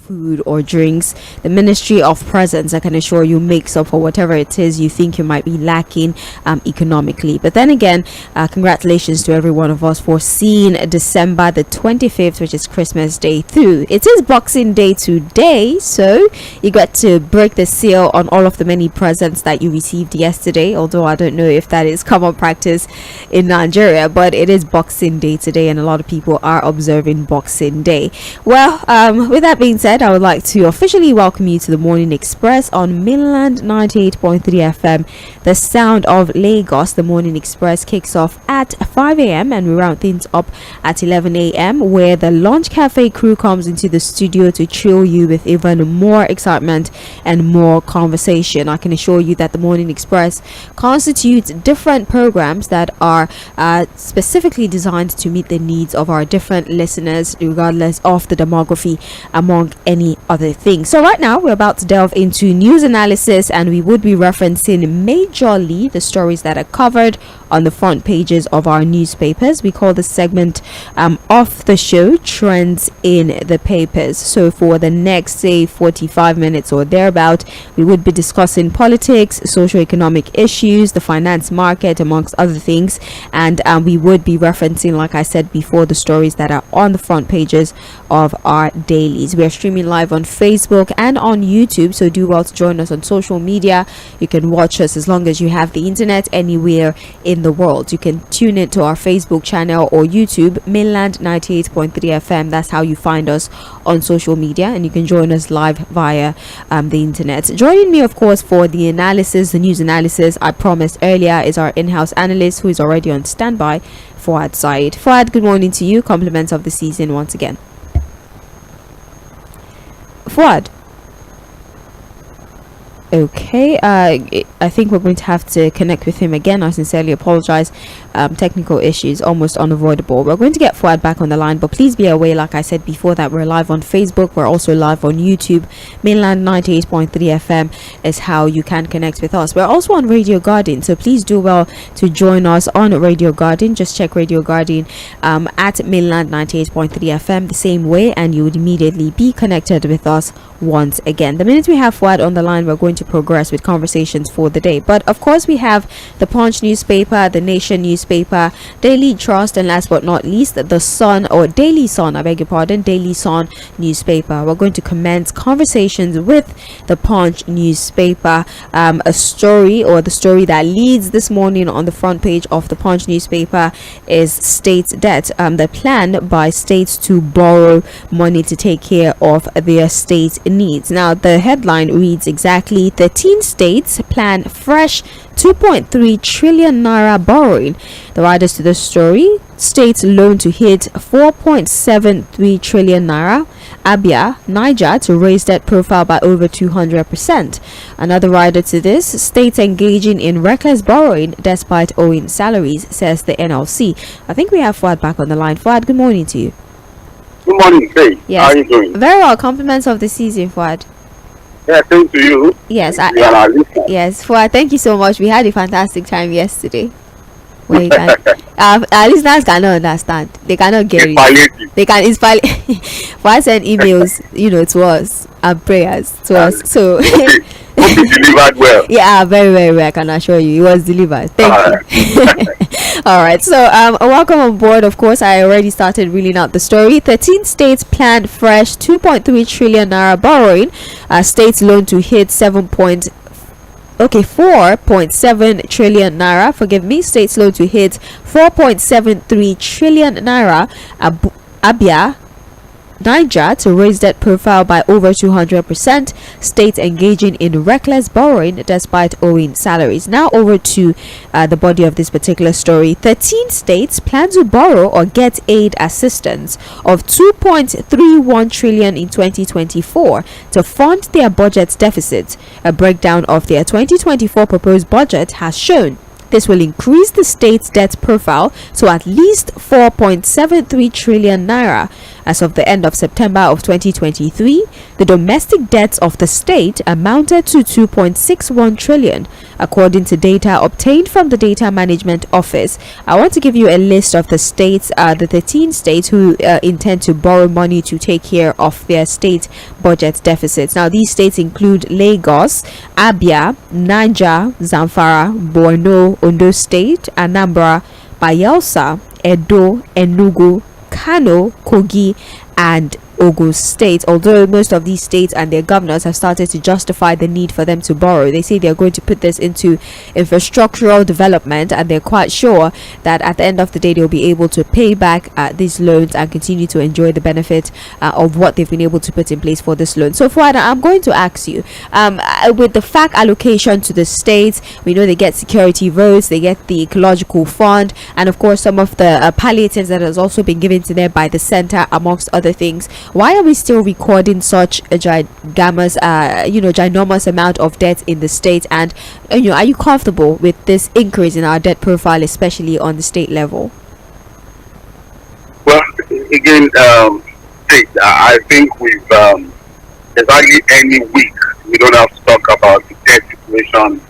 food or drinks. The Ministry of Presence, I can assure you, makes up for whatever it is you think you might be lacking economically. But then again, congratulations to every one of us for seeing December the 25th, which is Christmas Day, through. It is Boxing Day today, so you got to break the seal on all of the many presents that you received yesterday, although I don't know if that is common practice in Nigeria, but it is Boxing Day today and a lot of people are observing Boxing Day. Well, with that being said, I would like to officially welcome you to the Morning Express on Mainland 98.3 FM, the sound of Lagos. The Morning Express kicks off at 5 a.m. and we round things up at 11 a.m. where the Lunch Cafe crew comes into the studio to chill you with even more excitement and more conversation. I can assure you that the Morning Express constitutes different programs that are specifically designed to meet the needs of our different listeners, regardless of the demography, among any other things. So right now we're about to delve into news analysis, and we would be referencing majorly the stories that are covered on the front pages of our newspapers. We call this segment of the show Trends in the Papers. So for the next, say, 45 minutes or thereabout, we would be discussing politics, socio-economic issues, the finance market, amongst other things, and we would be referencing, like I said before, the stories that are on the front pages of our dailies. We are streaming live on Facebook and on YouTube, so do well to join us on social media. You can watch us as long as you have the internet anywhere in the world. You can tune into our Facebook channel or YouTube, Mainland 98.3 FM. That's how you find us on social media, and you can join us live via the internet. Joining me, of course, for the analysis, the news analysis I promised earlier, is our in-house analyst who is already on standby, Fouad Said. Fouad, good morning to you. Compliments of the season once again. Fouad. Okay, I think we're going to have to connect with him again. I sincerely apologize. Technical issues, almost unavoidable. We're going to get Fouad back on the line, but please be aware, like I said before, that we're live on Facebook. We're also live on YouTube. Mainland 98.3 FM is how you can connect with us. We're also on Radio Garden, so please do well to join us on Radio Garden. Just check Radio Garden at Mainland 98.3 FM the same way, and you would immediately be connected with us once again. The minute we have Fouad on the line, we're going to progress with conversations for the day. But of course, we have the Punch newspaper, the Nation newspaper, Daily Trust, and last but not least, the Sun, or Daily Sun, I beg your pardon, Daily Sun newspaper. We're going to commence conversations with the Punch newspaper. A story, or the story that leads this morning on the front page of the Punch newspaper, is state debt. The plan by states to borrow money to take care of their state needs. Now, the headline reads exactly: 13 states plan fresh 2.3 trillion naira borrowing. The riders to the story: states loan to hit 4.73 trillion naira. Abia, Niger to raise debt profile by over 200%. Another rider to this: states engaging in reckless borrowing despite owing salaries, says the NLC. I think we have Fouad back on the line. Fouad, good morning to you. Good morning, Faye. Yes. How are you doing? Very well. Compliments of the season, Fouad. Yeah, thanks to you. Yes, Yes, Fouad, thank you so much. We had a fantastic time yesterday. Wait, our listeners cannot understand. They cannot get it. They can inspire. Fouad send emails, to us, and prayers to us. So hope you delivered well. Yeah, very, very well. I can assure you, it was delivered. Thank you. All right, so welcome on board. Of course, I already started reading out the story. 13 states planned fresh 2.3 trillion naira borrowing. States loan to hit 4.7 trillion naira. Forgive me. States loan to hit 4.73 trillion naira. Abia, Niger to raise debt profile by over 200%. States engaging in reckless borrowing despite owing salaries. Now over to the body of this particular story. 13 states plan to borrow or get aid assistance of 2.31 trillion in 2024 to fund their budget deficit. A breakdown of their 2024 proposed budget has shown this will increase the state's debt profile to at least 4.73 trillion naira. As of the end of September of 2023, the domestic debts of the state amounted to 2.61 trillion, according to data obtained from the Data Management Office. I want to give you a list of the states, the 13 states who intend to borrow money to take care of their state budget deficits. Now, these states include Lagos, Abia, Niger, Zamfara, Borno, Ondo State, Anambra, Bayelsa, Edo, Enugu, Kano, Kogi, and Ogun State. Although most of these states and their governors have started to justify the need for them to borrow, they say they're going to put this into infrastructural development, and they're quite sure that at the end of the day they'll be able to pay back these loans and continue to enjoy the benefit of what they've been able to put in place for this loan. So Fouad, I'm going to ask you, with the FAC allocation to the states, we know they get security votes, they get the ecological fund, and of course some of the palliatives that has also been given to them by the center, amongst other things. Why are we still recording such a ginormous amount of debt in the state? And are you comfortable with this increase in our debt profile, especially on the state level? Well, again, I think we've there's hardly any week we don't have to talk about the debt situation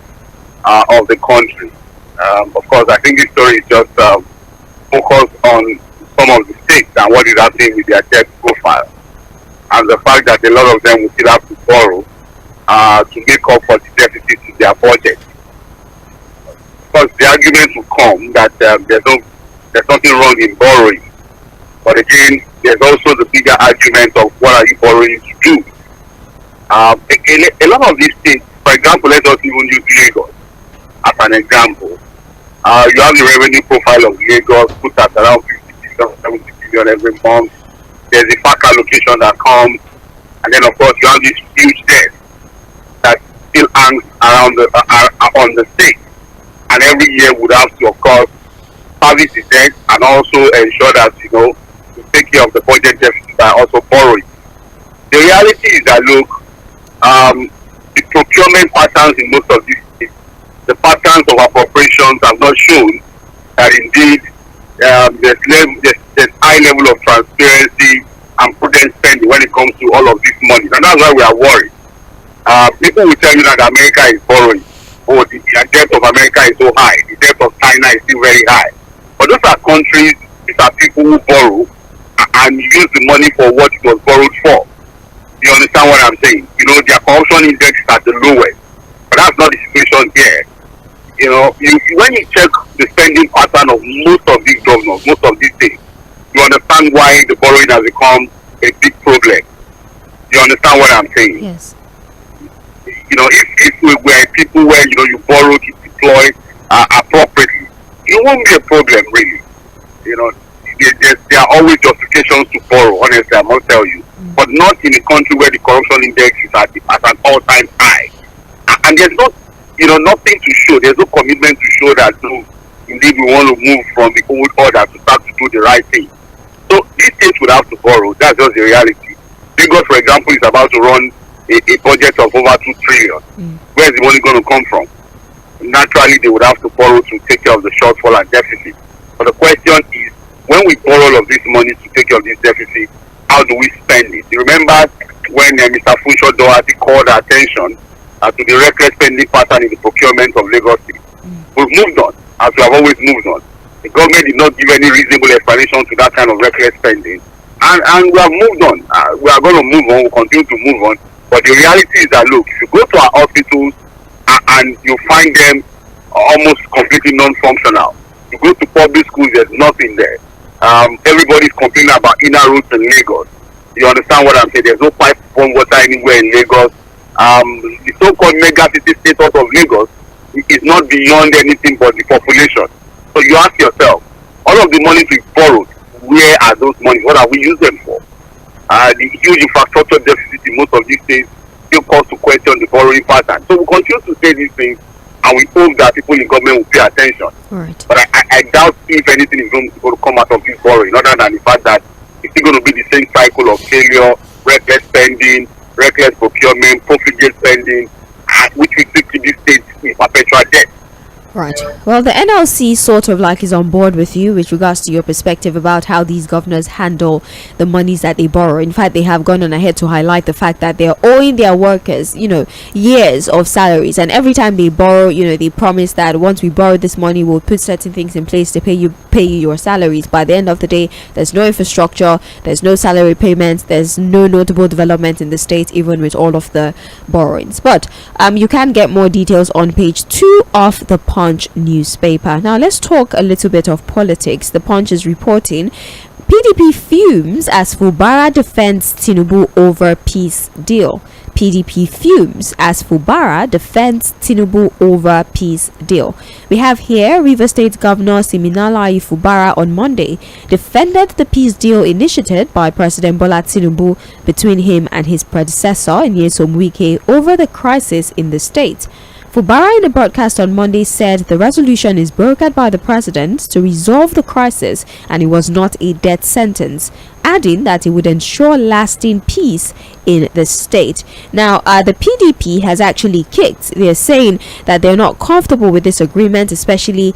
of the country. Of course, I think this story is just focused on some of the states and what is happening with their debt profile, and the fact that a lot of them will still have to borrow to make up for the deficit in their budget. Because the argument will come that there's nothing wrong in borrowing, but again, there's also the bigger argument of what are you borrowing to do. A lot of these states, for example, let us even use Lagos as an example. You have the revenue profile of Lagos put at around 70 billion every month. There's a FAC allocation that comes, and then of course you have this huge debt that still hangs around on the state, and every year would have to, of course, service the debt and also ensure that to take care of the budget deficit by also borrowing. The reality is that the procurement patterns in most of these states, the patterns of appropriations have not shown that indeed there's high level of transparency and prudent spending when it comes to all of this money, and that's why we are worried. People will tell you that America is borrowing, or the debt of America is so high, the debt of China is still very high. But those are countries, these are people who borrow and use the money for what it was borrowed for. You understand what I'm saying? Their corruption index is at the lowest, but that's not the situation here. When you check the spending pattern of most of these governors, most of these states, you understand why the borrowing has become a big problem. You understand what I'm saying? Yes. If we were people where you borrow to deploy appropriately, it won't be a problem really. There are always justifications to borrow. Honestly, I must tell you, but not in a country where the corruption index is at an all-time high, and there's nothing to show. There's no commitment to show that indeed we want to move from the old order to start to do the right thing. So these states would have to borrow. That's just the reality. Lagos, for example, is about to run a budget of over 2 trillion. Where is the money going to come from? Naturally, they would have to borrow to take care of the shortfall and deficit. But the question is, when we borrow all of this money to take care of this deficit, how do we spend it? You remember when Mr. Fᴜᴜᴜ called attention to the reckless spending pattern in the procurement of Lagos State. We've moved on, as we have always moved on. The government did not give any reasonable explanation to that kind of reckless spending. And we have moved on. We are going to move on. We'll continue to move on. But the reality is that, look, if you go to our hospitals and you find them almost completely non-functional, you go to public schools, there's nothing there. Everybody's complaining about inner roads in Lagos. You understand what I'm saying? There's no pipe from water anywhere in Lagos. The so-called mega city status of Lagos is not beyond anything but the population. So you ask yourself, all of the money we borrowed, where are those money? What are we using them for? The huge infrastructure deficit in most of these states still calls to question the borrowing pattern. So we continue to say these things, and we hope that people in government will pay attention. Right. But I doubt if anything is going to come out of this borrowing, other than the fact that it's still going to be the same cycle of failure, reckless spending, reckless procurement, profligate spending, which will keep these states in perpetual debt. Right. Well, the NLC sort of like is on board with you with regards to your perspective about how these governors handle the monies that they borrow. In fact, they have gone on ahead to highlight the fact that they're owing their workers, years of salaries. And every time they borrow, they promise that once we borrow this money, we'll put certain things in place to pay you your salaries. By the end of the day, there's no infrastructure, there's no salary payments, there's no notable development in the state, even with all of the borrowings. But you can get more details on page 2 of the Punch newspaper. Now let's talk a little bit of politics. The Punch is reporting PDP fumes as Fubara defends Tinubu over peace deal. PDP fumes as Fubara defends Tinubu over peace deal. We have here Rivers State Governor Siminalayi Fubara on Monday defended the peace deal initiated by President Bola Tinubu between him and his predecessor Nyesom Wike over the crisis in the state. Fubara in a broadcast on Monday said the resolution is brokered by the president to resolve the crisis and it was not a death sentence, adding that it would ensure lasting peace in the state. Now, the PDP has actually kicked. They're saying that they're not comfortable with this agreement, especially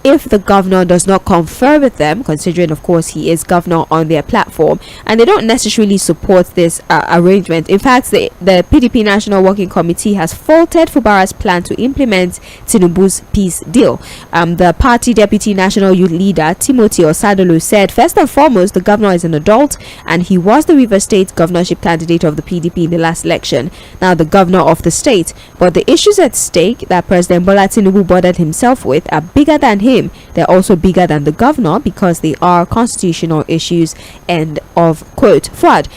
if the governor does not confer with them, considering, of course, he is governor on their platform, and they don't necessarily support this arrangement. In fact, the PDP National Working Committee has faulted Fubara's plan to implement Tinubu's peace deal. The party deputy national youth leader, Timothy Osadolu, said, first and foremost, the governor is an adult and he was the Rivers State governorship candidate of the PDP in the last election, now the governor of the state. But the issues at stake that President Bola Tinubu bothered himself with are bigger than him. They're also bigger than the governor because they are constitutional issues. End of quote. Fuad,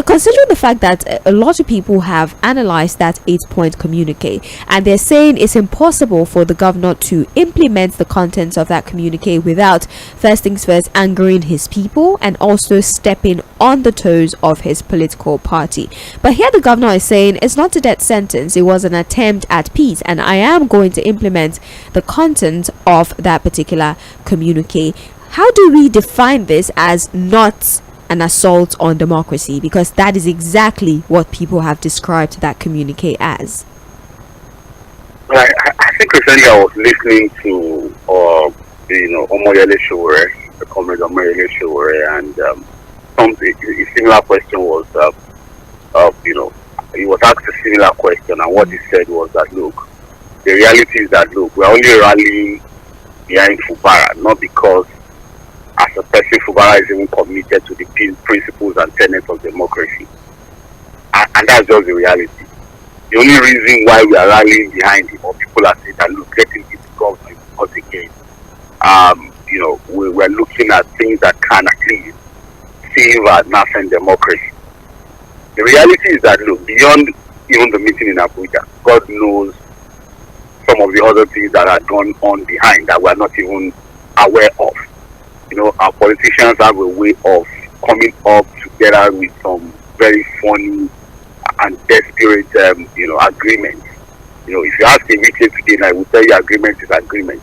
considering the fact that a lot of people have analyzed that 8-point communique and they're saying it's impossible for the governor to implement the contents of that communique without first things first angering his people and also stepping on the toes of his political party. But here the governor is saying it's not a death sentence, it was an attempt at peace, and I am going to implement the content of that particular communique. How do we define this as not an assault on democracy? Because that is exactly what people have described that communique as. Well, I think recently I was listening to Omoyele Sowore, the comrade Omoyele Sowore, and a similar question was, he was asked a similar question, and what he said was that, look, the reality is that, look, we're only rallying behind Fubara, not because as a person Fubara is even committed to the principles and tenets of democracy. And that's just the reality. The only reason why we are rallying behind him, or people are saying that, look, let him get the government, because again, we're looking at things that can at least save our nascent democracy. The reality is that, look, beyond even the meeting in Abuja, God knows some of the other things that are going on behind that we're not even aware of. Our politicians have a way of coming up together with some very funny and desperate, agreements. If you ask a meeting today, I will tell you agreement is agreement.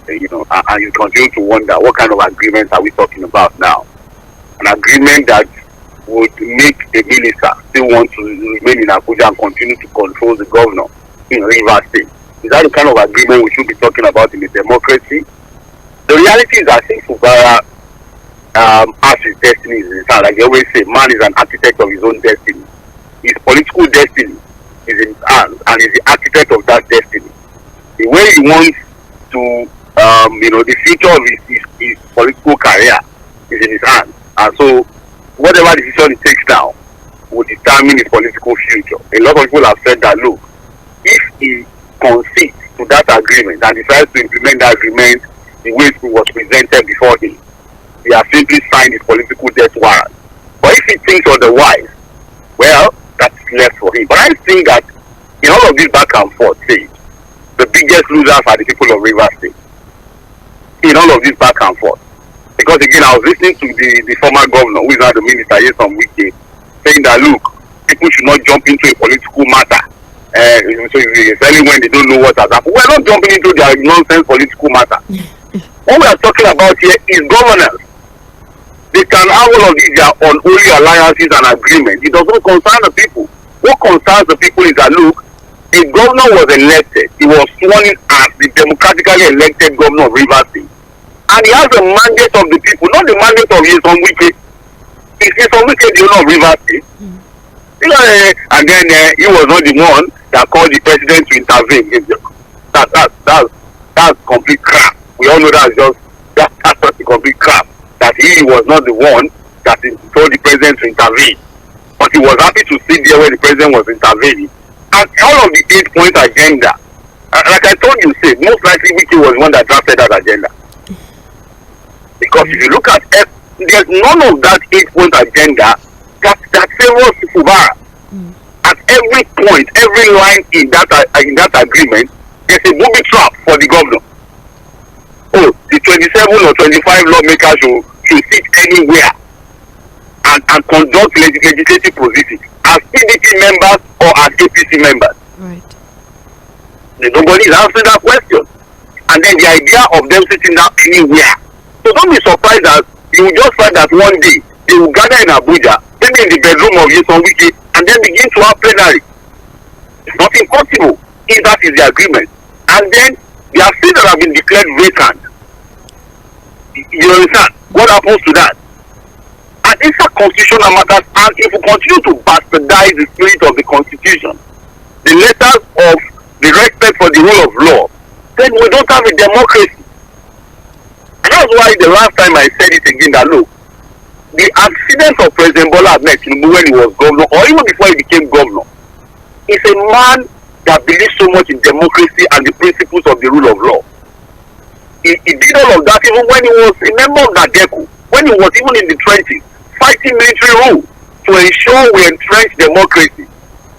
And you continue to wonder what kind of agreement are we talking about now? An agreement that would make a minister still want to remain in Abuja and continue to control the governor in Rivers State. Is that the kind of agreement we should be talking about in a democracy? The reality is, I think Fubara has his destiny in his hand. Like they always say, man is an architect of his own destiny. His political destiny is in his hands, and he's the architect of that destiny. The way he wants to, the future of his political career is in his hands. And so, whatever decision he takes now will determine his political future. A lot of people have said that, look, if he concedes to that agreement and decides to implement that agreement the way it was presented before him, he has simply signed his political death warrant. But if he thinks otherwise, well, that's left for him. But I think that in all of this back and forth stage, the biggest losers are the people of Rivers State. In all of this back and forth. Because again, I was listening to the former governor, who is now the minister, Nyesom Wike, saying that, look, people should not jump into a political matter. So especially when they don't know what has happened. We're not jumping into their nonsense political matter. What we are talking about here is governance. They can have all of these their unholy alliances and agreements. It doesn't concern the people. What concerns the people is that, look, a governor was elected. He was sworn in as the democratically elected governor of Rivers State. And he has the mandate of the people, not the mandate of ᴏᴜᴜnᴜ. It's ᴜsᴜnᴜ, the owner of Rivers State. And then he was not the one that called the president to intervene. That's complete crap. We all know that's just a complete crap. That he was not the one that told the president to intervene. But he was happy to sit there when the president was intervening. And all of the 8-point agenda, like I told you, most likely Wike was the one that drafted that agenda. Because if you look at it, there's none of that 8-point agenda that favors Fubara. At every point, every line in that agreement, there's a booby trap for the governor. Oh, the 27 or 25 lawmakers should sit anywhere and conduct legislative proceedings as PDP members or as APC members. Right. Nobody is answering that question. And then the idea of them sitting down anywhere. So don't be surprised that you will just find that one day they will gather in Abuja, maybe in the bedroom of ᴜsᴜnᴜ, and then begin to have plenary. It's not impossible if that is the agreement. And then there are seats that have been declared vacant. You understand? What happens to that? And these are constitutional matters, and if we continue to bastardize the spirit of the constitution, the letters of the respect for the rule of law, then we don't have a democracy. And that's why the last time I said it again, that look, the accident of President Bola Ahmed Tinubu when he was governor, or even before he became governor, is a man that believes so much in democracy and the principles of the rule of law. He did all of that even when he was a member of NADECO, when he was even in the trenches, fighting military rule to ensure we entrench democracy.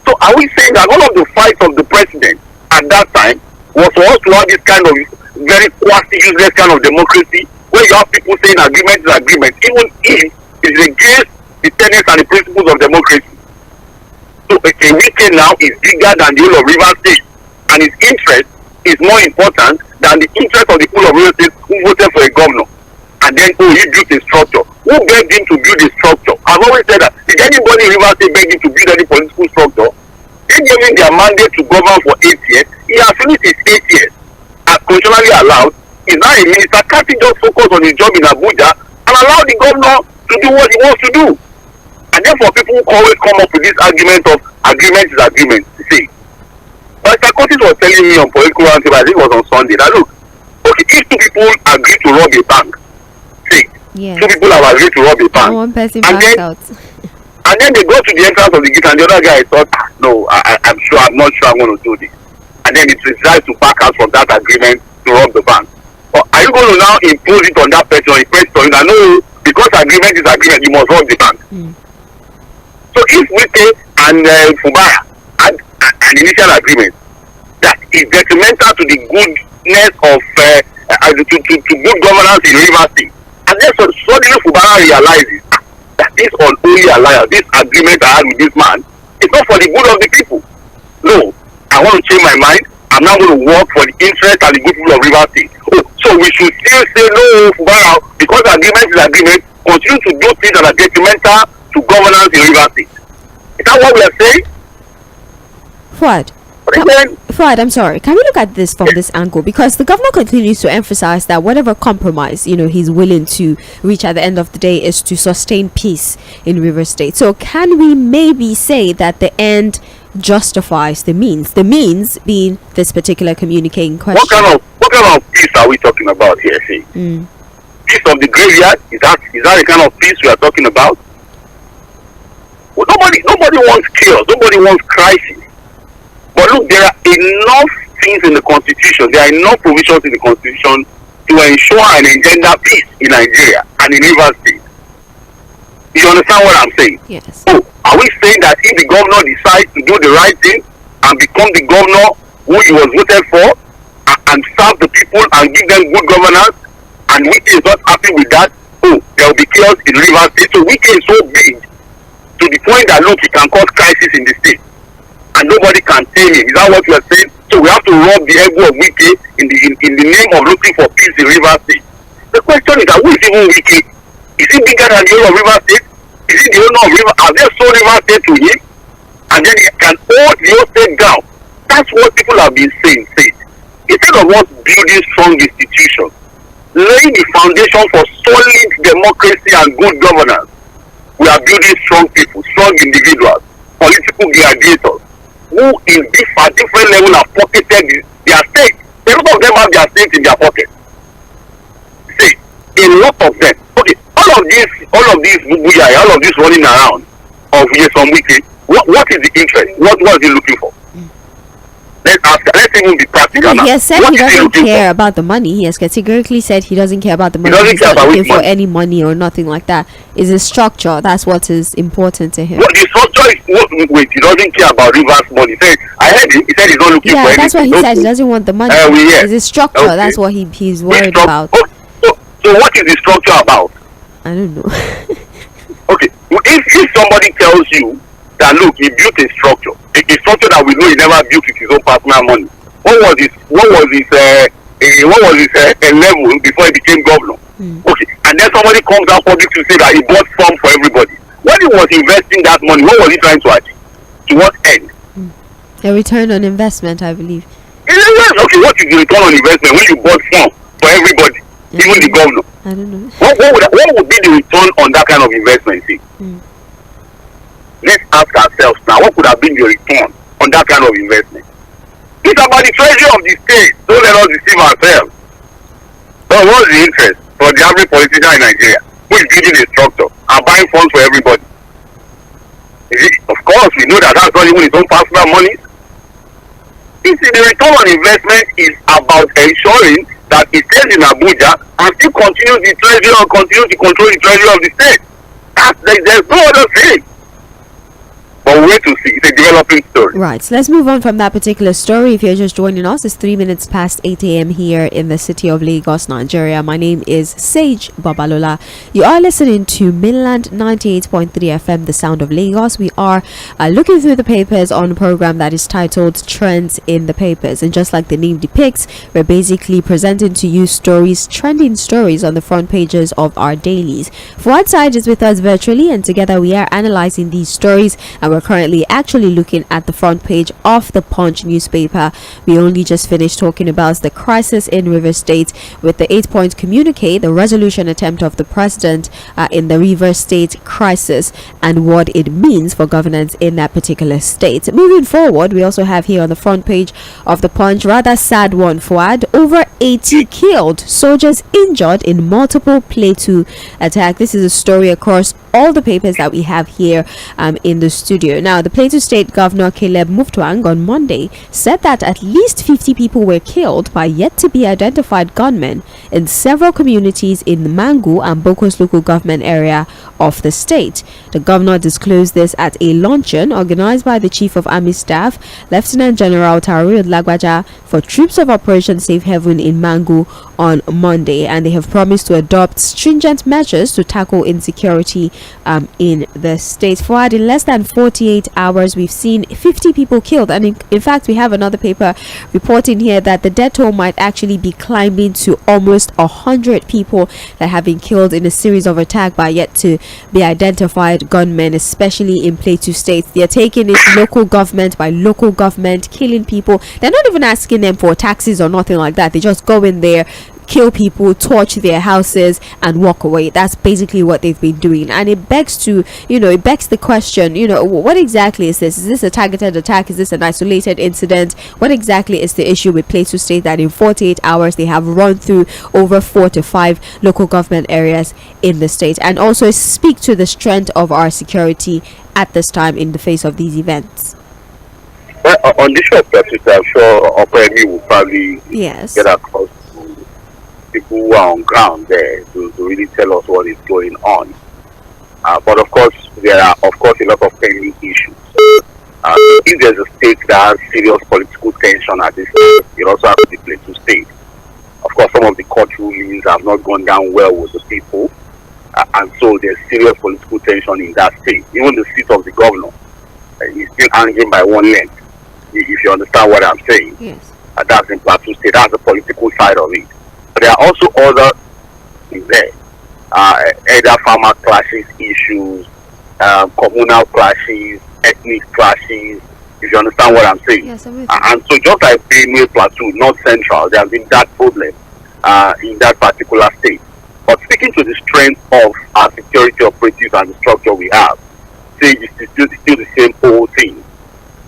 So are we saying that all of the fights of the president at that time was for us to have this kind of very quasi-useless kind of democracy where you have people saying agreement is agreement, even if it's against the tenets and the principles of democracy? So a weekend now is bigger than the whole of Rivers State, and his interest is more important than the interest of the whole of Rivers State who voted for a governor. And then, he built a structure. Who begged him to build a structure? I've always said that. Did anybody in Rivers State beg him to build any political structure? They gave him their mandate to govern for 8 years. He has finished his 8 years. As constitutionally allowed, he's now a minister. Can't he just focus on his job in Abuja and allow the governor to do what he wants to do? And then for people who always come up with this argument of agreement is agreement, see, but Tʀᴇ was telling me on political roundtable, I think it was on Sunday, that look, okay, if 2 people agree to rob a bank, see, yes. 2 people have agreed to rob a bank, and one person and backs then, out. And then they go to the entrance of the gate, and the other guy thought, no, I'm not sure I'm going to do this. And then it decides to back out from that agreement to rob the bank. Or are you going to now impose it on that person, or impose it on that? No, because agreement is agreement, you must rob the bank. So if Wike and Fubara had an initial agreement that is detrimental to the goodness of to good governance in Rivers State, and then suddenly Fubara realizes that this unholy alliance, this agreement I had with this man, is not for the good of the people. No, I want to change my mind. I'm now going to work for the interest and the good people of Rivers State. So we should still say no, Fubara, because agreement is agreement. Continue to do things that are detrimental to governance in Rivers State. Is that what we are saying? Fuad, I'm sorry. Can we look at this from this angle? Because the governor continues to emphasize that whatever compromise, he's willing to reach at the end of the day is to sustain peace in Rivers State. So can we maybe say that the end justifies the means? The means being this particular communique in question. What kind of peace are we talking about here? See? Peace of the graveyard? Is that the kind of peace we are talking about? Well, nobody wants chaos. Nobody wants crisis. But look, there are enough things in the Constitution. There are enough provisions in the Constitution to ensure and engender peace in Nigeria and in Rivers State. You understand what I'm saying? Yes. So, are we saying that if the governor decides to do the right thing and become the governor who he was voted for and serve the people and give them good governance, and Wike is not happy with that, there will be chaos in Rivers State? So Wike is so big to the point that, look, he can cause crisis in the state. And nobody can tame him. Is that what you are saying? So we have to rob the ego of Wike in the name of looking for peace in Rivers State. The question is that who is even Wike? Is he bigger than the owner of Rivers State? Is he the owner of Rivers? Have they sold Rivers State to him? And then he can hold the whole state down That's what people have been saying. Instead of us building strong institutions, laying the foundation for solid democracy and good governance, we are building strong people, strong individuals, political gladiators, who in different level have pocketed their stake. A lot of them have their stake in their pocket. See, a lot of them. Okay, all of this bubuya, all of this running around of Yᴏᴜᴛᴜ, what is the interest? What is he looking for? Let's even be practical now. He has said he doesn't care about the money. He has categorically said he doesn't care about the money. He's not looking for any money or nothing like that. It's a structure. That's what is important to him. What the structure is, wait, he doesn't care about Rivers' money. I heard him. He said he's not looking for anything. Yeah, that's what he said. He doesn't want the money. It's a structure. Okay. That's what he's worried about. So what is the structure about? I don't know. Okay, if somebody tells you that, look, he built a structure that we know he never built with his own personal money. What was his level before he became governor? Okay, and then somebody comes out public to say that he bought some for everybody. When he was investing that money, what was he trying to achieve? To what end? A return on investment, I believe. Yes, okay, what is the return on investment when you bought some for everybody, even the governor? I don't know. What would be the return on that kind of investment? See? Let's ask ourselves now, what could have been the return on that kind of investment? It's about the treasury of the state. Don't let us deceive ourselves. But what's the interest for the average politician in Nigeria who is building a structure and buying funds for everybody? Of course, we know that that's not even his own personal money. The return on investment is about ensuring that it stays in Abuja and still continues the treasury or continues to control the treasury of the state. There's no other thing. But wait to see. It's a developing story. Right. So let's move on from that particular story. If you're just joining us, it's 3 minutes past 8 a.m. here in the city of Lagos, Nigeria. My name is Sage Babalola. You are listening to Mainland 98.3 FM, the sound of Lagos. We are looking through the papers on a program that is titled Trends in the Papers. And just like the name depicts, we're basically presenting to you stories, trending stories on the front pages of our dailies. Fouad Side is with us virtually, and together we are analyzing these stories, and we're currently actually looking at the front page of the Punch newspaper. We only just finished talking about the crisis in Rivers State with the 8-point communique, the resolution attempt of the president in the Rivers State crisis, and what it means for governance in that particular state. Moving forward, we also have here on the front page of the Punch, rather sad one, Fouad, over 80 killed, soldiers injured in multiple Plateau attack. This is a story across all the papers that we have here in the studio. Now, the Plateau State Governor Caleb Mutfwang on Monday said that at least 50 people were killed by yet to be identified gunmen in several communities in the Mangu and Bokos local government area of the state. The governor disclosed this at a luncheon organized by the Chief of Army Staff, Lieutenant General Taoreed Lagbaja, for troops of Operation Safe Haven in Mangu on Monday, and they have promised to adopt stringent measures to tackle insecurity in the state. Fouad, in less than 48 hours, we've seen 50 people killed, and in fact, we have another paper reporting here that the death toll might actually be climbing to almost 100 people that have been killed in a series of attacks by yet to be identified gunmen, especially in Plateau State. They're taking it local government by local government, killing people. They're not even asking them for taxes or nothing like that. They just go in there, kill people, torch their houses, and walk away. That's basically what they've been doing, and it begs the question, what exactly is this? Is this a targeted attack? Is this an isolated incident? What exactly is the issue with Plateau State that in 48 hours they have run through over 4 to 5 local government areas in the state? And also speak to the strength of our security at this time in the face of these events. Well, on this short topic, I'm sure Operemi will probably get across people who are on ground there to really tell us what is going on. But of course, there are a lot of pending issues. If there's a state that has serious political tension at this stage, it also has to be Plateau State. Of course, some of the court rulings have not gone down well with the people, and so there's serious political tension in that state. Even the seat of the governor is still hanging by one leg, if you understand what I'm saying. Yes. That's in Plateau State. That's the political side of it. But there are also other things there. Either farmer clashes issues, communal clashes, ethnic clashes, if you understand what I'm saying. Yes, And so just like Benue Plateau, North Central, there has been that problem in that particular state. But speaking to the strength of our security operatives and the structure we have, say it's still the same old thing.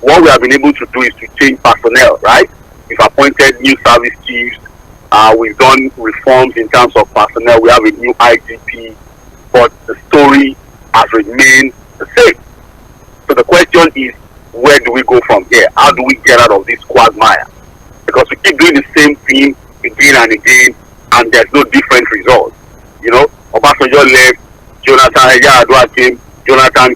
What we have been able to do is to change personnel, right? We've appointed new service chiefs. We've done reforms in terms of personnel. We have a new IGP, but the story has remained the same. So the question is, where do we go from here? How do we get out of this quagmire? Because we keep doing the same thing again and again, and there's no different results. You know, Obasanjo left, Jonathan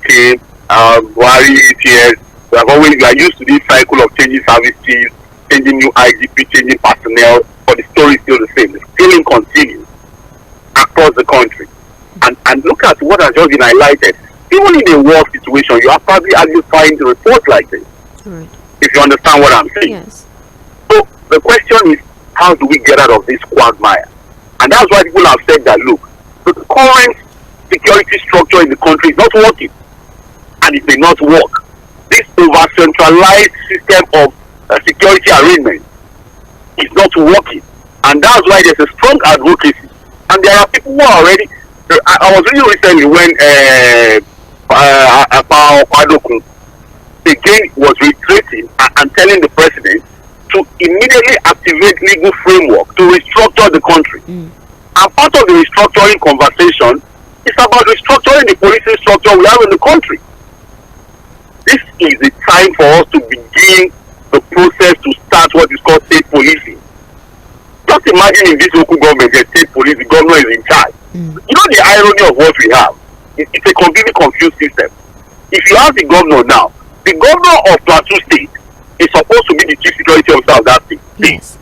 came, Buhari ATS. We are used to this cycle of changing service chiefs, changing new IGP, changing personnel, but the story is still the same. The stealing continues across the country. And look at what has just been highlighted. Even in a war situation, you are probably hardly find reports like this. Right. If you understand what I'm saying. Yes. So the question is, how do we get out of this quagmire? And that's why people have said that, look, the current security structure in the country is not working. And it may not work. This over-centralized system of security arrangement is not working. And that's why there's a strong advocacy. And there are people who are already... I was reading recently when again was reiterating and telling the president to immediately activate legal framework to restructure the country. And part of the restructuring conversation is about restructuring the policing structure we have in the country. This is the time for us to begin the process to start what is called state policing. Just imagine in this local government, the state police, the governor is in charge. You know the irony of what we have? It's a completely confused system. If you ask the governor now, the governor of Plateau State is supposed to be the chief security officer of that state. Yes.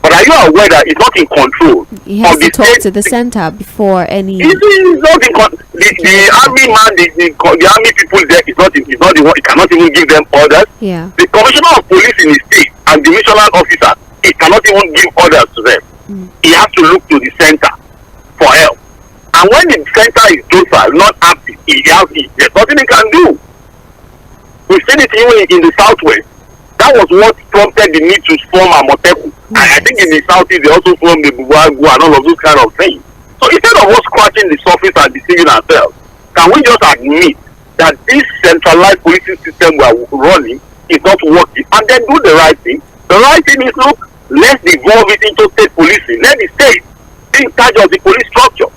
But are you aware that it's not in control? He has to talk to the center before any... It's not in the army man, the army people there is not the one. It cannot even give them orders. Yeah. The commissioner of police in the state and the divisional officer, he cannot even give orders to them. He has to look to the center for help. And when the center is docile, not active, there's nothing he can do. We've seen it even in the southwest. That was what prompted the need to form Amoteku. And I think in the southeast they also formed the Buwagu and all of those kind of things. So instead of us scratching the surface and deceiving ourselves, can we just admit that this centralized policing system we are running is not working, and then do the right thing? The right thing is, look, let's devolve it into state policing. Let the state be in charge of the police structure,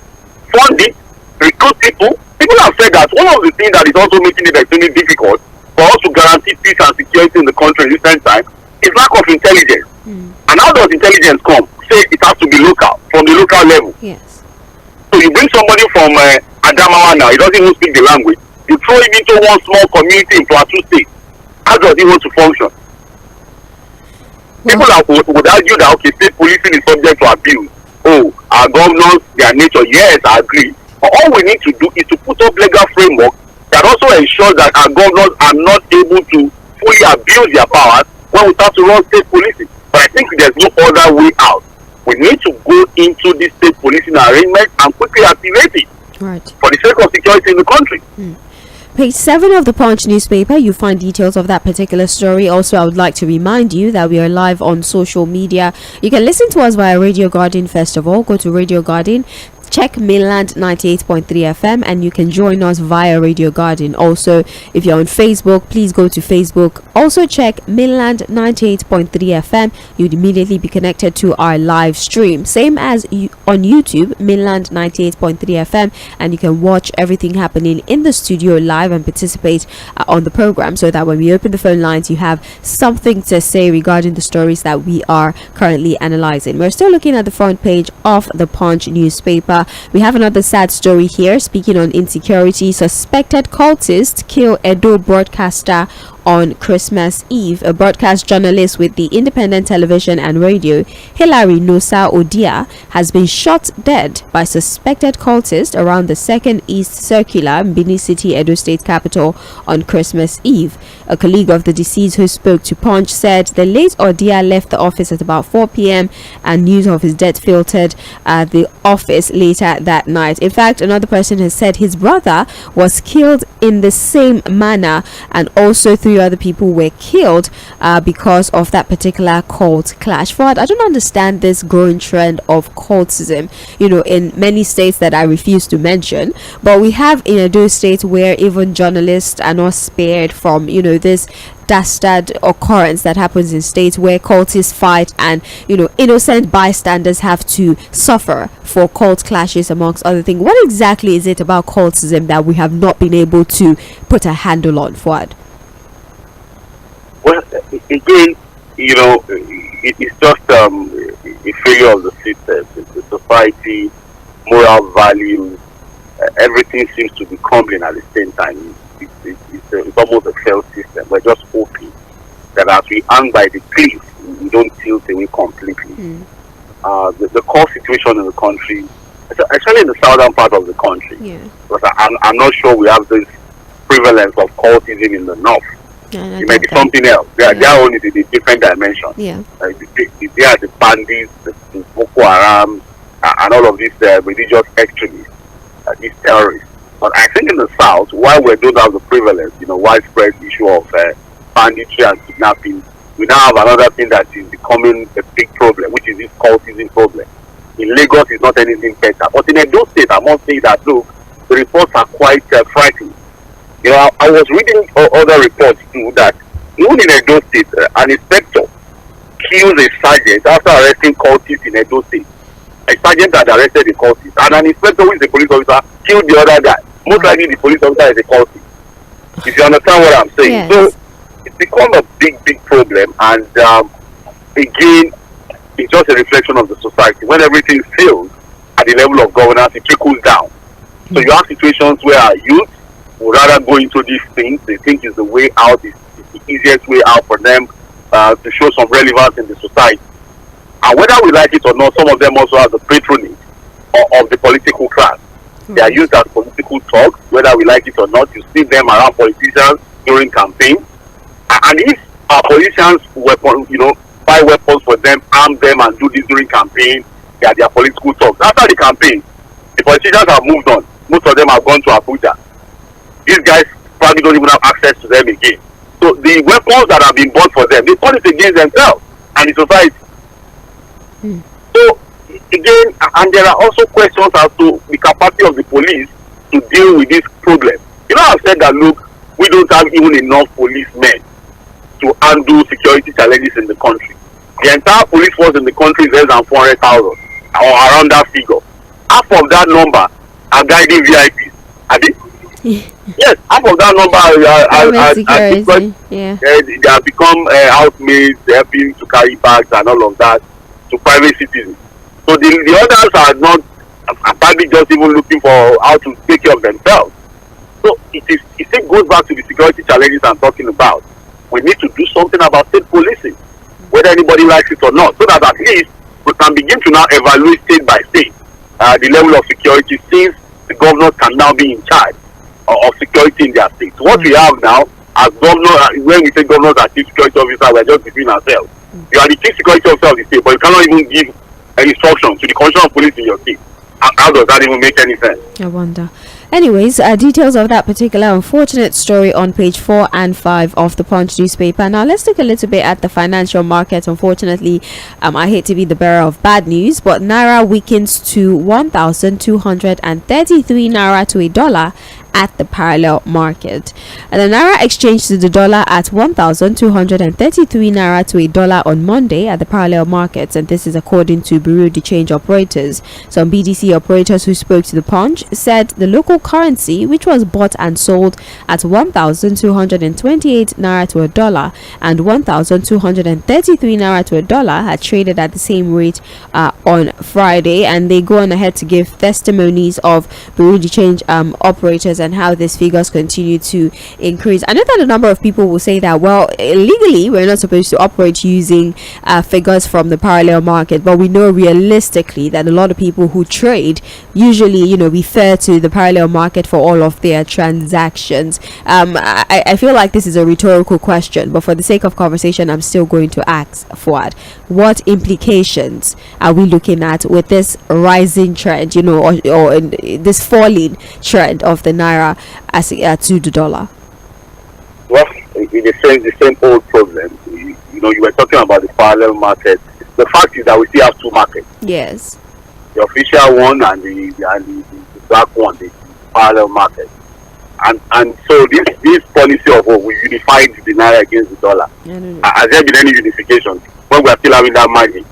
fund it, recruit people. People have said that one of the things that is also making it extremely difficult for us to guarantee peace and security in the country in recent time is lack of intelligence. And how does intelligence come? Say it has to be local, from the local level. Yes. So you bring somebody from Adamawa now, he doesn't even speak the language. You throw him into one small community in Plateau State. How does he want to function? People would argue that, okay, state policing is subject to abuse. Oh, our governors, their nature, yes, I agree. But all we need to do is to put up legal framework that also ensures that our governors are not able to fully abuse their powers when we start to run state policing. But I think there's no other way out. We need to go into this state policing arrangement and quickly activate it. Right. For the sake of security in the country. Page 7 of the Punch newspaper, you find details of that particular story. Also, I would like to remind you that we are live on social media. You can listen to us via Radio Garden first of all. Go to Radio Garden, check Mainland 98.3 FM, and you can join us via Radio Garden. Also, if you're on Facebook, please go to Facebook. Also check Mainland 98.3 FM. You'd immediately be connected to our live stream. Same as on YouTube, Mainland 98.3 FM, and you can watch everything happening in the studio live and participate on the program, so that when we open the phone lines, you have something to say regarding the stories that we are currently analyzing. We're still looking at the front page of the Punch newspaper. We have another sad story here. Speaking on insecurity, suspected cultists kill Edo broadcaster on Christmas Eve. A broadcast journalist with the independent television and radio, Hilary Nosa Odia, has been shot dead by suspected cultists around the 2nd East Circular, Benin City, Edo State capital, on Christmas Eve. A colleague of the deceased who spoke to Punch said the late Odia left the office at about 4 p.m. and news of his death filtered at the office later that night. In fact, another person has said his brother was killed in the same manner, and also 3 3 other people were killed because of that particular cult clash. Fuad, I don't understand this growing trend of cultism, in many states that I refuse to mention, but we have in those states where even journalists are not spared from, this dastard occurrence that happens in states where cultists fight, and innocent bystanders have to suffer for cult clashes, amongst other things. What exactly is it about cultism that we have not been able to put a handle on, Fuad? Well, again, it's just a failure of the system, the society, moral values, everything seems to be crumbling at the same time. It's almost a failed system. We're just hoping that as we hang by the cliff, we don't tilt away completely. The core situation in the country, especially in the southern part of the country, because I'm not sure we have this prevalence of cultism in the north. It may be something else. Their own is in a different dimension. They are the bandits, the Boko Haram, and all of these religious extremists, these terrorists. But I think in the south, while we don't have the prevalence, widespread issue of banditry and kidnapping, we now have another thing that is becoming a big problem, which is this cultism problem. In Lagos, it's not anything better. But in Edo State, I must say that, look, the reports are quite frightening. I was reading other reports too that even in Edo State, an inspector kills a sergeant after arresting cultists in Edo State. A sergeant had arrested a cultist, and an inspector who is a police officer killed the other guy. Most likely the police officer is a cultist. If you understand what I'm saying. Yes. So it's become a big problem, and again, it's just a reflection of the society. When everything fails at the level of governance, it trickles down. So you have situations where our youth would rather go into these things. They think is the way out, it's the easiest way out for them to show some relevance in the society. And whether we like it or not, some of them also have the patronage of the political class. They are used as political talks, whether we like it or not. You see them around politicians during campaign. And if our politicians buy weapons for them, arm them, and do this during campaign, they are their political talks. After the campaign, the politicians have moved on. Most of them have gone to Abuja. These guys probably don't even have access to them again. So the weapons that have been bought for them, they turn it against themselves and the society. So again, and there are also questions as to the capacity of the police to deal with this problem. I've said that, look, we don't have even enough policemen to handle security challenges in the country. The entire police force in the country is less than 400,000 or around that figure. Half of that number are guiding VIPs. Are they? Yes, half of that number they have become housemaids, helping to carry bags and all of that to private citizens. So the others are not probably just even looking for how to take care of themselves. So it still goes back to the security challenges I'm talking about. We need to do something about state policing, whether anybody likes it or not, so that at least we can begin to now evaluate state by state the level of security, since the governors can now be in charge of security in their states. What we have now, as governor, when we say governors are chief security officers, we're just between ourselves. You are the chief security officer of the state, but you cannot even give instructions to the commissioner of police in your state. How does that even make any sense? I wonder. Anyways, details of that particular unfortunate story on page 4 and 5 of the Punch newspaper. Now let's look a little bit at the financial market. Unfortunately, I hate to be the bearer of bad news, but Naira weakens to 1,233 Naira to a dollar at the parallel market. And the Naira exchanged to the dollar at 1,233 Naira to a dollar on Monday at the parallel markets, and this is according to Bureau de Change operators. Some BDC operators who spoke to the Punch said the local currency, which was bought and sold at 1,228 Naira to a dollar and 1,233 Naira to a dollar, had traded at the same rate on Friday. And they go on ahead to give testimonies of Bureau de Change operators and how these figures continue to increase. I know that a number of people will say that, well, legally we're not supposed to operate using figures from the parallel market, but we know realistically that a lot of people who trade usually refer to the parallel market for all of their transactions. I feel like this is a rhetorical question, but for the sake of conversation, I'm still going to ask Fuad, what implications are we looking at with this rising trend, or this falling trend of the Naira as to the dollar? Well, in a sense, the same old problem. You know, you were talking about the parallel market. The fact is that we still have two markets. Yes. The official one and the black one, the parallel market. And so this policy of we unified the naira against the dollar. Has there been any unification when we are still having that margin?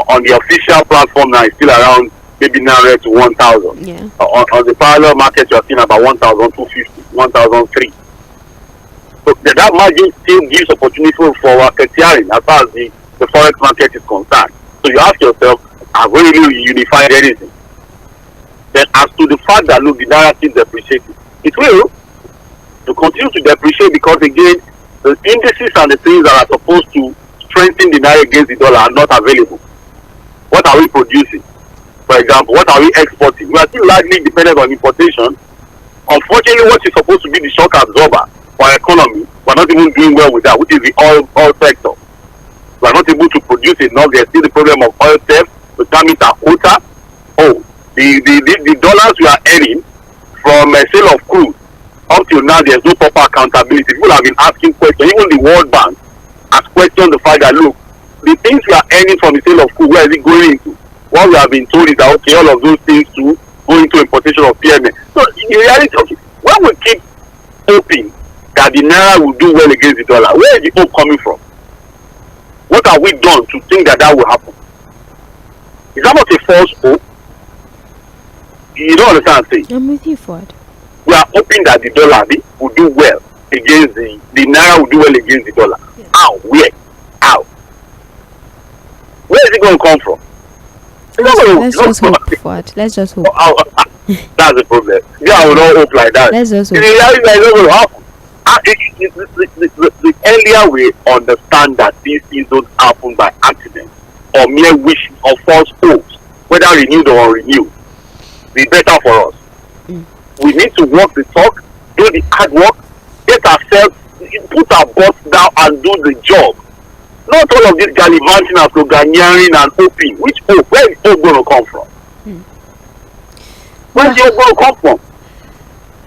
On the official platform now, it's still around maybe 900 to 1,000. Yeah. On the parallel market, you are seeing about 1,250, 1,003. So that margin still gives opportunity for racketeering as far as the forex market is concerned. So you ask yourself, have we really unified anything? Then as to the fact that look, the naira still depreciating, it will to continue to depreciate because again, the indices and the things that are supposed to strengthen the naira against the dollar are not available. What are we producing? For example, what are we exporting? We are still largely dependent on importation. Unfortunately, what is supposed to be the shock absorber for our economy, we are not even doing well with that, which is the oil sector. We are not able to produce enough. There's still the problem of oil theft. We can't meet our quota. Oh, the dollars we are earning from a sale of crude up till now, there's no proper accountability. People have been asking questions. Even the World Bank has questioned the fact that look, the things we are earning from the sale of crude, where is it going into? What we have been told is that okay, all of those things to go into importation of PMS. So in reality, okay, when we keep hoping that the naira will do well against the dollar, where is the hope coming from? What have we done to think that will happen? Is that not a false hope? You don't understand what I'm saying? I'm with you, Ford. We are hoping that the dollar will do well against the naira will do well against the dollar. Yeah. How? Where? How? Where is it going to come from? Let's just hope, Ford. Let's just hope. That's the problem. Yeah, I will not hope like that. Let's just hope. In reality, it's not going to happen. The earlier we understand that these things don't happen by accident or mere wish or false hopes, whether renewed or unrenewed, be better for us. We need to walk the talk, do the hard work, get ourselves, put our butts down and do the job. Not all of this gallivanting and sloganeering and hoping. Which hope? Where is hope going to come from? Where is the hope going to come from?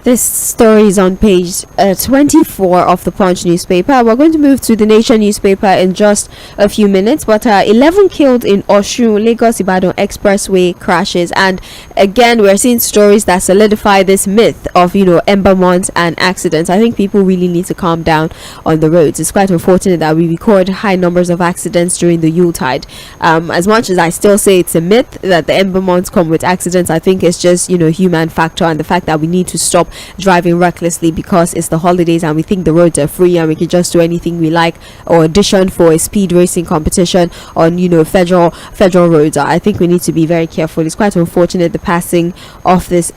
This story is on page 24 of the Punch newspaper. We're going to move to the Nation newspaper in just a few minutes. But 11 killed in Osun, Lagos-Ibadan expressway crashes. And again, we're seeing stories that solidify this myth of, ember months and accidents. I think people really need to calm down on the roads. It's quite unfortunate that we record high numbers of accidents during the Yuletide. As much as I still say it's a myth that the ember months come with accidents, I think it's just, human factor and the fact that we need to stop driving recklessly because it's the holidays and we think the roads are free and we can just do anything we like, or audition for a speed racing competition on federal roads. I think we need to be very careful. It's quite unfortunate the passing of this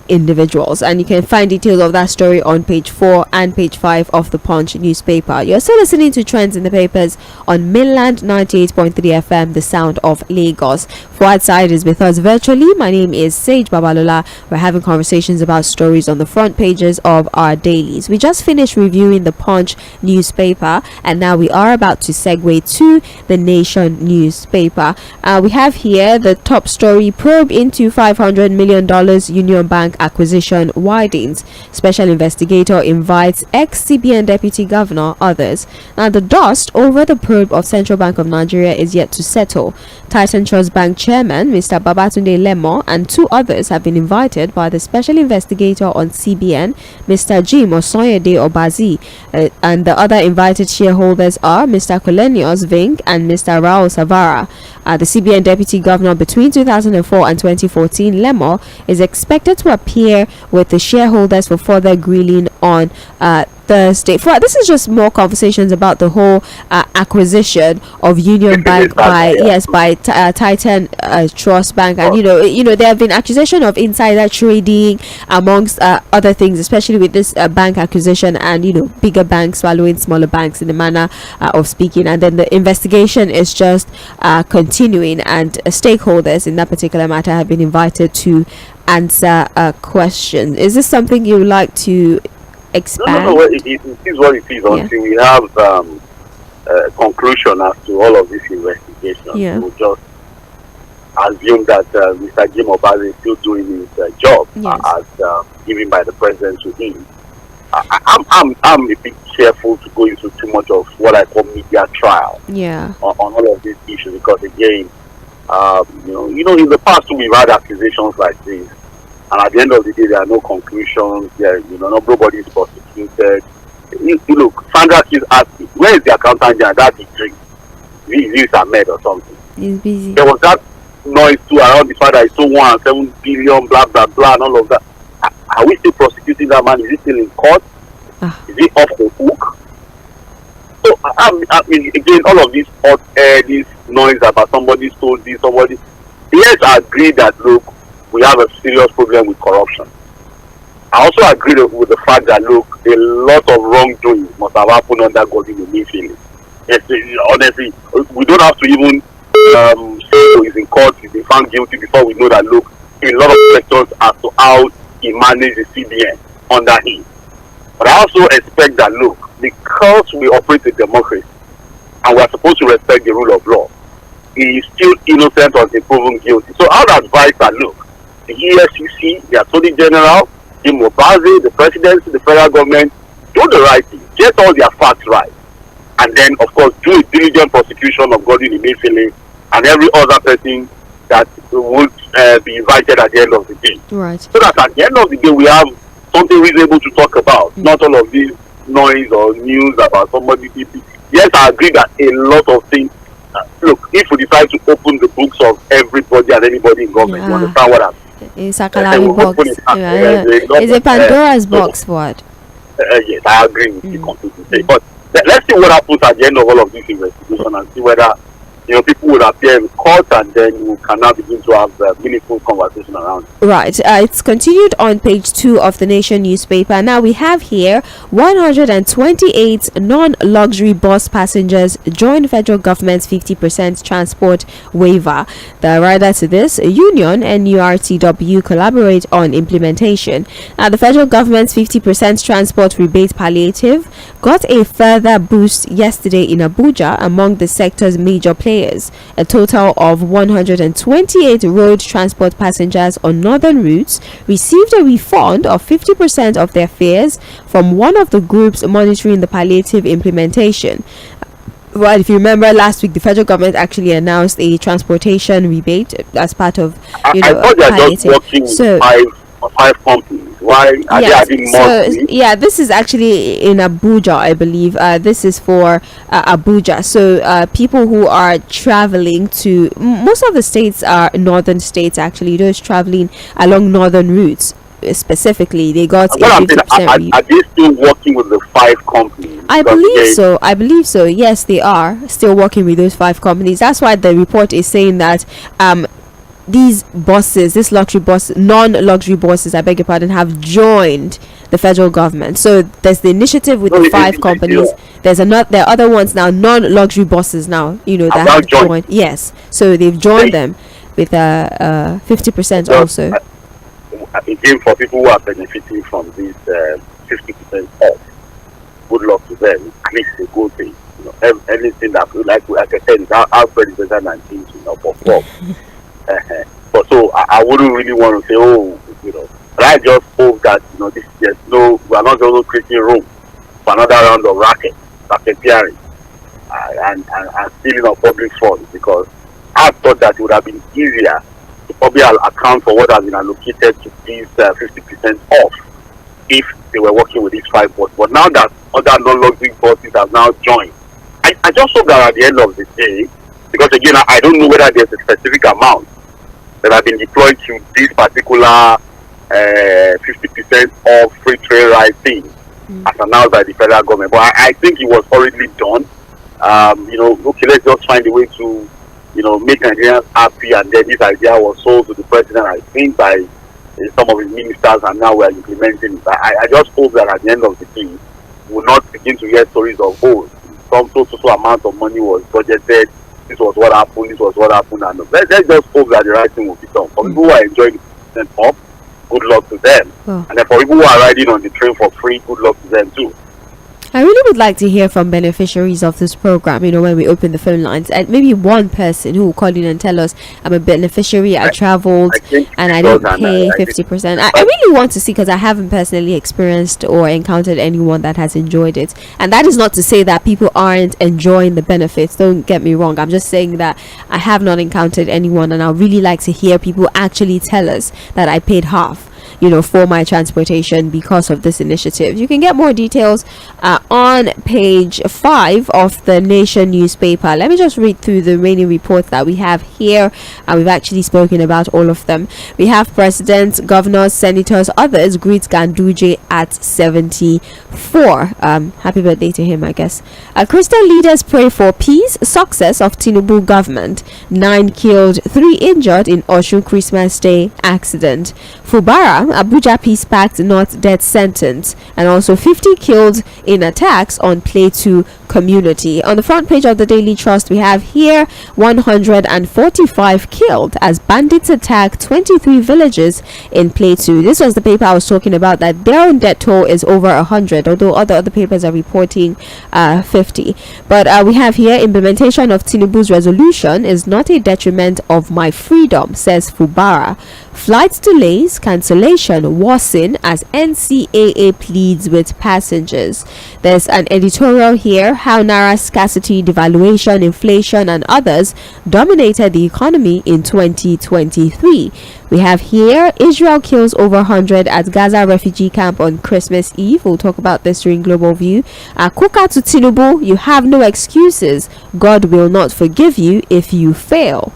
individuals, and you can find details of that story on page 4 and page 5 of the Punch newspaper. You're still listening to Trends in the Papers on Mainland 98.3 FM, the sound of Lagos. Fuad Side is with us virtually. My name is Sage Babalola. We're having conversations about stories on the front pages of our dailies. We just finished reviewing the Punch newspaper and now we are about to segue to the Nation newspaper. We have here the top story: probe into $500 million Union Bank acquisition widens. Special investigator invites ex-CBN deputy governor, others. Now the dust over the probe of Central Bank of Nigeria is yet to settle. Titan Trust Bank chairman Mr. Babatunde Lemon and 2 others have been invited by the special investigator on CBN, Mr. Jim Osonyede Obazi, and the other invited shareholders are Mr. Colenius Vink and Mr. Raul Savara. The CBN deputy governor between 2004 and 2014, Lemon, is expected to appear with the shareholders for further grilling on Thursday. This is just more conversations about the whole acquisition of Union Bank by Titan Trust Bank, and there have been accusation of insider trading amongst other things, especially with this bank acquisition, and bigger banks swallowing smaller banks in the manner of speaking. And then the investigation is just continuing, and stakeholders in that particular matter have been invited to answer a question. Is this something you would like to expand? No. It is what it is until we have a conclusion as to all of this investigation. We'll just assume that Mr. Jim Obazi is still doing his job as given by the president to him. I'm a bit careful to go into too much of what I call media trial. Yeah. On all of these issues, because again, in the past we've had accusations like this, and at the end of the day, there are no conclusions. Nobody is prosecuted. Look, Sandra keeps asking, where is the accountant general? That degree? Is a med or something? He's busy. There was that noise too around the fact that he sold 1.7 billion, blah blah blah, and all of that. Are we still prosecuting that man? Is he still in court? Is he off the hook? So I mean, again, all of this hot air, this noise about somebody stole this, somebody. Yes, I agree that look, we have a serious problem with corruption. I also agree with the fact that look, a lot of wrongdoing must have happened under Godwin Emefiele. Yes, honestly, we don't have to even say he's in court, he's been found guilty before we know that look, a lot of sectors as to how he managed the CBN under him. But I also expect that look, because we operate a democracy and we are supposed to respect the rule of law, he is still innocent until proven guilty. So I would advise that look, the EFCC, the Attorney General, the Mobazzi, the Presidency, the federal government, do the right thing, get all their facts right, and then of course do a diligent prosecution of Godwin Emefiele and every other person that would be invited at the end of the day. Right. So that at the end of the day we have something reasonable to talk about, not all of this noise or news about somebody. Yes, I agree that a lot of things. Look, if we decide to open the books of everybody and anybody in government, you understand what I'm saying? It's a Kalari box. It's a Pandora's box, what? Yes, I agree with you completely. But let's see what happens at the end of all of this investigation and see whether people will appear in court, and then we can now begin to have meaningful conversation around it. Right. It's continued on page 2 of the Nation newspaper. Now we have here 128 non-luxury bus passengers join federal government's 50% transport waiver. The rider to this union and NURTW collaborate on implementation. Now the federal government's 50% transport rebate palliative got a further boost yesterday in Abuja among the sector's major players. A total of 128 road transport passengers on northern routes received a refund of 50% of their fares from one of the groups monitoring the palliative implementation. Well, if you remember last week, the federal government actually announced a transportation rebate as part of, I thought they are just working with five companies. Why are they adding more? This is actually in Abuja, I believe. This is for Abuja. So people who are traveling to most of the states are northern states. Actually, those traveling along northern routes specifically, they got a 50%. Are they still working with the 5 companies? I believe so. Yes, they are still working with those 5 companies. That's why the report is saying that these buses, non-luxury buses, I beg your pardon, have joined the federal government. So there's the initiative with the 5 companies. There are other ones now, non-luxury buses now, that have joined. Yes, so they've joined them with 50% also. Again, for people who are benefiting from this 50% off, good luck to them. At least a good thing. Anything that like I said, our president and things, for but so I wouldn't really want to say, but I just hope that we are not also creating room for another round of racketeering and stealing of public funds, because I thought that it would have been easier to probably account for what has been allocated to these 50% off if they were working with these 5 boards. But now that other non-luxury bosses have now joined, I just hope that at the end of the day, because again, I don't know whether there's a specific amount that have been deployed to this particular 50% of free trade right thing as announced by the federal government. But I think it was already done. Okay, let's just find a way to, make Nigerians happy, and then this idea was sold to the president, I think, by some of his ministers, and now we are implementing it. I just hope that at the end of the day, we will not begin to hear stories of, some so amount of money was budgeted, this was what happened, and let's just hope that the right thing will be done. For people who are enjoying the % off, good luck to them. And then for people who are riding on the train for free, good luck to them too. I really would like to hear from beneficiaries of this program, when we open the phone lines, and maybe one person who will call in and tell us, I'm a beneficiary, I traveled and I didn't pay 50%. I really want to see, because I haven't personally experienced or encountered anyone that has enjoyed it. And that is not to say that people aren't enjoying the benefits, don't get me wrong. I'm just saying that I have not encountered anyone, and I really like to hear people actually tell us that I paid half for my transportation because of this initiative. You can get more details on page 5 of the Nation newspaper. Let me just read through the remaining reports that we have here, and we've actually spoken about all of them. We have presidents, governors, senators, others greet Ganduje at 74. Happy birthday to him, I guess. Christian leaders pray for peace, success of Tinubu government. 9 killed, 3 injured in Osun Christmas Day accident. Fubara, Abuja Peace Pact not death sentence, and also 50 killed in attacks on Plateau community. On the front page of the Daily Trust, we have here 145 killed as bandits attack 23 villages in Plateau. This was the paper I was talking about, that their own death toll is over 100, although other papers are reporting 50. But we have here, implementation of Tinubu's resolution is not a detriment of my freedom, says Fubara. Flight delays, cancellation worsen as NCAA pleads with passengers. There's an editorial here, how Naira scarcity, devaluation, inflation and others dominated the economy in 2023. We have here, Israel kills over 100 at Gaza refugee camp on Christmas Eve. We'll talk about this during Global View. Kuka to Tinubu, you have no excuses. God will not forgive you if you fail.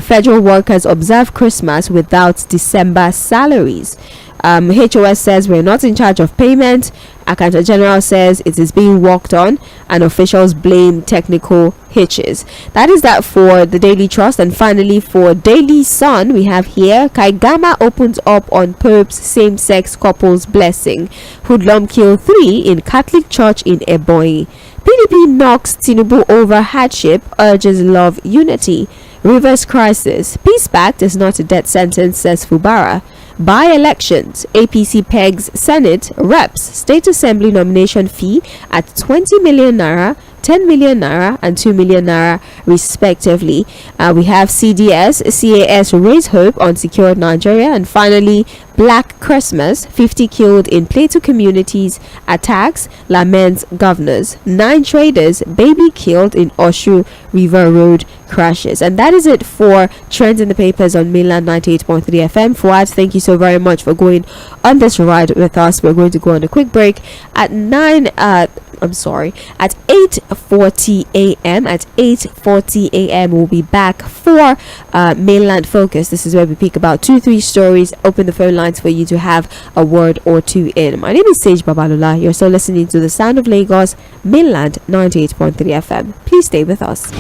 Federal workers observe Christmas without December salaries. HOS says we're not in charge of payment. Accountant General says it is being worked on, and officials blame technical hitches. That is that for the Daily Trust. And finally, for Daily Sun, we have here, Kaigama opens up on Pope's same-sex couples blessing. Hoodlum kill 3 in Catholic church in Ebonyi. PDP knocks Tinubu over hardship, urges love unity. Rivers crisis. Peace Pact is not a death sentence, says Fubara. By-elections. APC pegs Senate, Reps, State Assembly nomination fee at 20 million naira, 10 million naira and 2 million naira respectively. We have CDS, CAS raise hope on secured Nigeria. And finally, Black Christmas, 50 killed in Plateau communities, attacks, laments governors. 9 traders, baby killed in Osun River Road crashes. And that is it for trends in the papers on Mainland 98.3 FM. Fuad, thank you so very much for going on this ride with us. We're going to go on a quick break at 8:40 a.m. At 8:40 a.m. we'll be back for Mainland Focus. This is where we pick about 2-3 stories, open the phone lines for you to have a word or two in. My name is Jᴏɪᴜ Babalola. You're still listening to the Sound of Lagos, Mainland 98.3 FM. Please stay with us.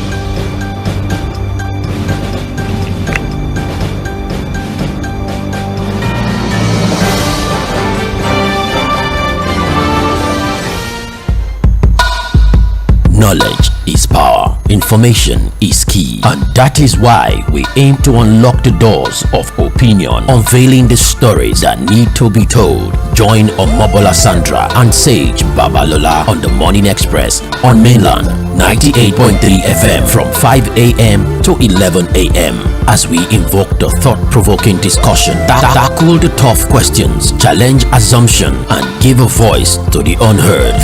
Knowledge is power, information is key, and that is why we aim to unlock the doors of opinion, unveiling the stories that need to be told. Join Omobola Sandra and Sage Babalola on the Morning Express on Mainland 98.3 FM from 5 a.m. to 11 a.m. as we invoke the thought-provoking discussion, tackle the tough questions, challenge assumption, and give a voice to the unheard.